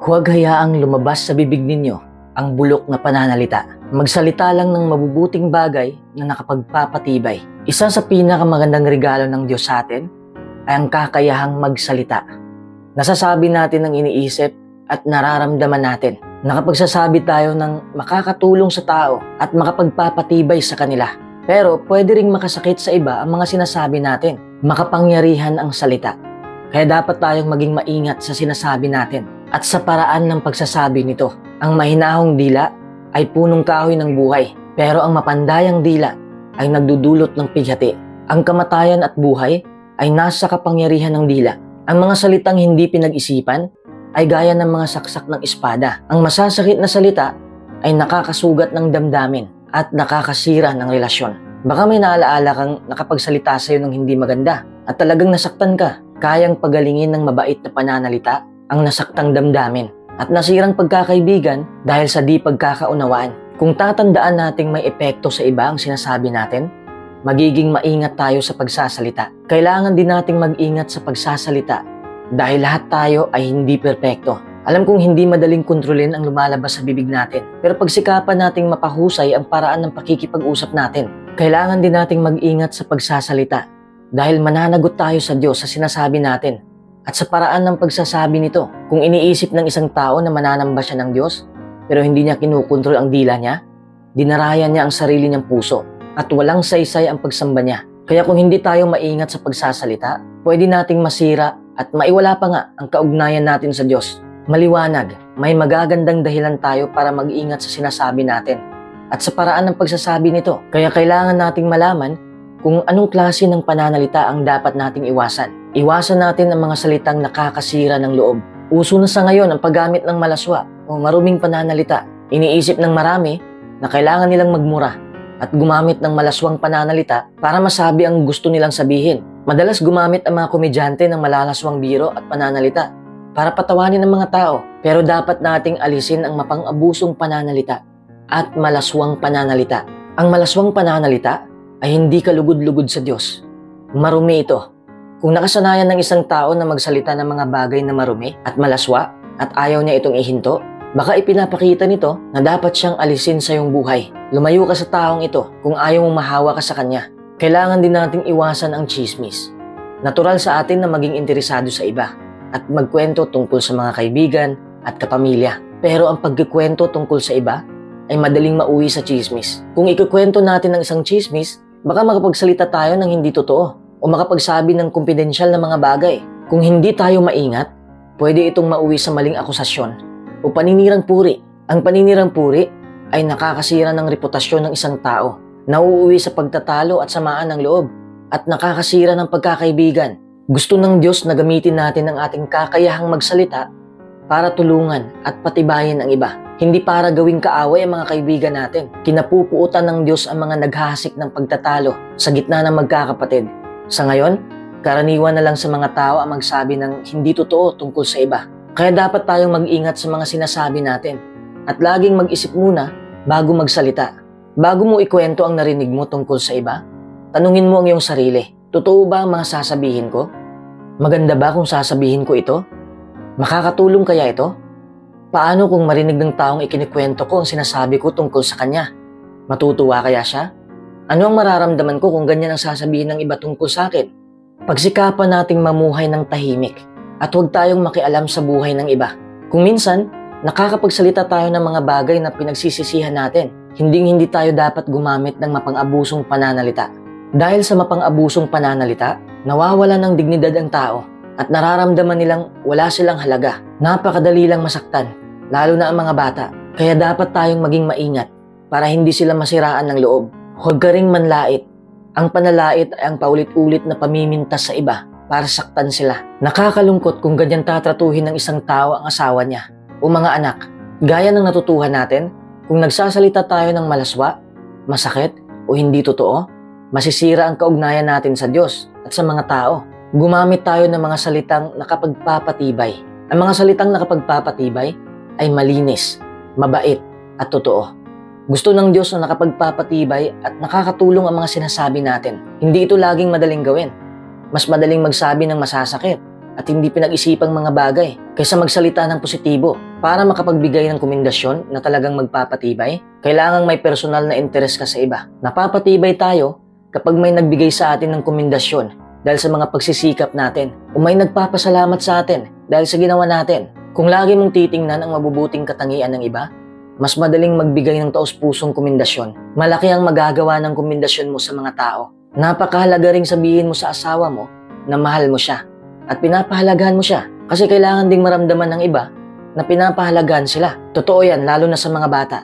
Huwag hayaang lumabas sa bibig ninyo ang bulok na pananalita. Magsalita lang ng mabubuting bagay na nakapagpapatibay. Isa sa pinakamagandang regalo ng Diyos sa atin ay ang kakayahang magsalita. Nasasabi natin ang iniisip at nararamdaman natin. Nakapagsasabi tayo ng makakatulong sa tao at makapagpapatibay sa kanila. Pero pwede ring makasakit sa iba ang mga sinasabi natin. Makapangyarihan ang salita. Kaya dapat tayong maging maingat sa sinasabi natin at sa paraan ng pagsasabi nito. Ang mahinahong dila ay punong kahoy ng buhay, pero ang mapandayang dila ay nagdudulot ng pighati. Ang kamatayan at buhay ay nasa kapangyarihan ng dila. Ang mga salitang hindi pinag-isipan ay gaya ng mga saksak ng espada. Ang masasakit na salita ay nakakasugat ng damdamin at nakakasira ng relasyon. Baka may naalaala kang nakapagsalita sa'yo ng hindi maganda at talagang nasaktan ka. Kayang pagalingin ng mabait na pananalita ang nasaktang damdamin at nasirang pagkakaibigan dahil sa di pagkakaunawaan. Kung tatandaan nating may epekto sa iba ang sinasabi natin, magiging maingat tayo sa pagsasalita. Kailangan din nating mag-ingat sa pagsasalita dahil lahat tayo ay hindi perpekto. Alam kong hindi madaling kontrolin ang lumalabas sa bibig natin, pero pagsikapan nating mapahusay ang paraan ng pakikipag-usap natin. Kailangan din nating mag-ingat sa pagsasalita dahil mananagot tayo sa Diyos sa sinasabi natin at sa paraan ng pagsasabi nito. Kung iniisip ng isang tao na mananamba siya ng Diyos pero hindi niya kinukontrol ang dila niya, dinarayan niya ang sarili niyang puso at walang saysay ang pagsamba niya. Kaya kung hindi tayo maingat sa pagsasalita, pwede nating masira at maiwala pa nga ang kaugnayan natin sa Diyos. Maliwanag, may magagandang dahilan tayo para mag-ingat sa sinasabi natin at sa paraan ng pagsasabi nito. Kaya kailangan nating malaman kung anong klase ng pananalita ang dapat nating iwasan. Iwasan natin ang mga salitang nakakasira ng loob. Uso na sa ngayon ang paggamit ng malaswa o maruming pananalita. Iniisip ng marami na kailangan nilang magmura at gumamit ng malaswang pananalita para masabi ang gusto nilang sabihin. Madalas gumamit ang mga komedyante ng malalaswang biro at pananalita para patawanin ang mga tao. Pero dapat nating alisin ang mapang-abusong pananalita at malaswang pananalita. Ang malaswang pananalita ay hindi kalugod-lugod sa Diyos. Marumi ito. Kung nakasanayan ng isang tao na magsalita ng mga bagay na marumi at malaswa at ayaw niya itong ihinto, baka ipinapakita nito na dapat siyang alisin sa iyong buhay. Lumayo ka sa taong ito kung ayaw mong mahawa ka sa kanya. Kailangan din nating iwasan ang chismis. Natural sa atin na maging interesado sa iba at magkwento tungkol sa mga kaibigan at kapamilya. Pero ang pagkikwento tungkol sa iba ay madaling mauwi sa chismis. Kung ikukwento natin ng isang chismis, baka makapagsalita tayo ng hindi totoo o makapagsabi ng kumpidensyal na mga bagay. Kung hindi tayo maingat, pwede itong mauwi sa maling akusasyon o paninirang puri. Ang paninirang puri ay nakakasira ng reputasyon ng isang tao, nauuwi sa pagtatalo at samaan ng loob, at nakakasira ng pagkakaibigan. Gusto ng Diyos na gamitin natin ang ating kakayahang magsalita para tulungan at patibayin ang iba. Hindi para gawing kaaway ang mga kaibigan natin. Kinapupuutan ng Diyos ang mga naghahasik ng pagtatalo sa gitna ng magkakapatid. Sa ngayon, karaniwan na lang sa mga tao ang magsabi ng hindi totoo tungkol sa iba. Kaya dapat tayong mag-ingat sa mga sinasabi natin at laging mag-isip muna bago magsalita. Bago mo ikwento ang narinig mo tungkol sa iba, tanungin mo ang iyong sarili. Totoo ba ang mga sasabihin ko? Maganda ba kung sasabihin ko ito? Makakatulong kaya ito? Paano kung marinig ng taong ikinikwento ko ang sinasabi ko tungkol sa kanya? Matutuwa kaya siya? Ano ang mararamdaman ko kung ganyan ang sasabihin ng iba tungkol sa akin? Pagsikapan nating mamuhay ng tahimik at huwag tayong makialam sa buhay ng iba. Kung minsan, nakakapagsalita tayo ng mga bagay na pinagsisisihan natin, hindi tayo dapat gumamit ng mapang-abusong pananalita. Dahil sa mapang-abusong pananalita, nawawala ng dignidad ang tao at nararamdaman nilang wala silang halaga. Napakadali lang masaktan, lalo na ang mga bata. Kaya dapat tayong maging maingat para hindi sila masiraan ng loob. Huwag ka ring manlait. Ang panlalait ay ang paulit-ulit na pamimintas sa iba para saktan sila. Nakakalungkot kung ganyan tatratuhin ng isang tao ang asawa niya o mga anak. Gaya ng natutuhan natin, kung nagsasalita tayo ng malaswa, masakit o hindi totoo, masisira ang kaugnayan natin sa Diyos at sa mga tao. Gumamit tayo ng mga salitang nakapagpapatibay. Ang mga salitang nakapagpapatibay ay malinis, mabait at totoo. Gusto ng Diyos na nakapagpapatibay at nakakatulong ang mga sinasabi natin. Hindi ito laging madaling gawin. Mas madaling magsabi ng masasakit at hindi pinag-isipang mga bagay kaysa magsalita ng positibo. Para makapagbigay ng komendasyon na talagang magpapatibay, kailangang may personal na interes ka sa iba. Napapatibay tayo kapag may nagbigay sa atin ng komendasyon dahil sa mga pagsisikap natin o may nagpapasalamat sa atin dahil sa ginawa natin. Kung lagi mong titingnan ang mabubuting katangian ng iba, mas madaling magbigay ng taos-pusong komendasyon. Malaki ang magagawa ng komendasyon mo sa mga tao. Napakahalaga ring sabihin mo sa asawa mo na mahal mo siya at pinapahalagahan mo siya kasi kailangan ding maramdaman ng iba na pinapahalagahan sila. Totoo yan, lalo na sa mga bata.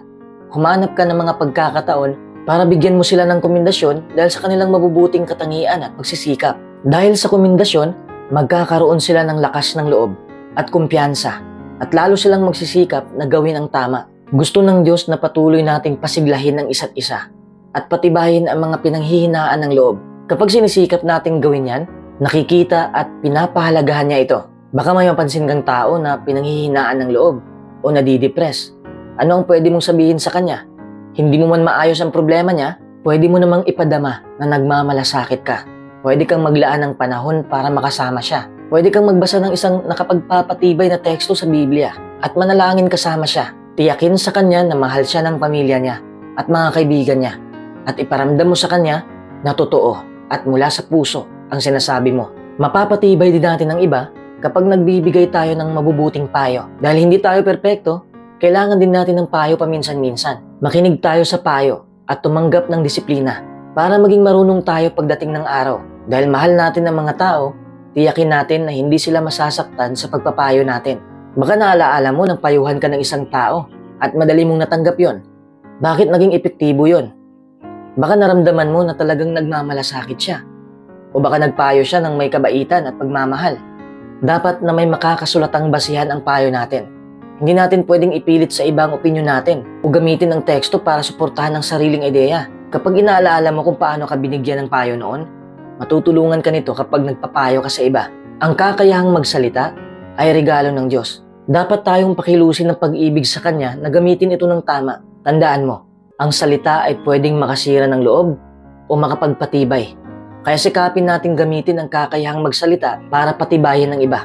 Humanap ka ng mga pagkakataon para bigyan mo sila ng komendasyon dahil sa kanilang mabubuting katangian at pagsisikap. Dahil sa komendasyon, magkakaroon sila ng lakas ng loob at kumpiyansa at lalo silang magsisikap na gawin ang tama. Gusto ng Diyos na patuloy nating pasiglahin ng isa't isa at patibayin ang mga pinanghihinaan ng loob. Kapag sinisikap nating gawin yan, nakikita at pinapahalagahan niya ito. Baka may mapansin kang tao na pinanghihinaan ng loob o nadidepress. Ano ang pwede mong sabihin sa kanya? Hindi mo man maayos ang problema niya, pwede mo namang ipadama na nagmamalasakit ka. Pwede kang maglaan ng panahon para makasama siya. Pwede kang magbasa ng isang nakapagpapatibay na teksto sa Biblia at manalangin kasama siya. Tiyakin sa kanya na mahal siya ng pamilya niya at mga kaibigan niya at iparamdam mo sa kanya na totoo at mula sa puso ang sinasabi mo. Mapapatibay din natin ang iba kapag nagbibigay tayo ng mabubuting payo. Dahil hindi tayo perpekto, kailangan din natin ng payo paminsan-minsan. Makinig tayo sa payo at tumanggap ng disiplina para maging marunong tayo pagdating ng araw. Dahil mahal natin ang mga tao, tiyakin natin na hindi sila masasaktan sa pagpapayo natin. Baka naalaala mo nang payuhan ka ng isang tao at madali mong natanggap yon. Bakit naging epektibo yon? Baka naramdaman mo na talagang nagmamalasakit siya. O baka nagpayo siya ng may kabaitan at pagmamahal. Dapat na may makakasulatang basihan ang payo natin. Hindi natin pwedeng ipilit sa ibang opinyon natin o gamitin ang teksto para suportahan ang sariling ideya. Kapag inaalaala mo kung paano ka binigyan ng payo noon, matutulungan ka nito kapag nagpapayo ka sa iba. Ang kakayahang magsalita ay regalo ng Diyos. Dapat tayong pakilusin ng pag-ibig sa Kanya na gamitin ito ng tama. Tandaan mo, ang salita ay pwedeng makasira ng loob o makapagpatibay. Kaya sikapin natin gamitin ang kakayahang magsalita para patibayin ng iba.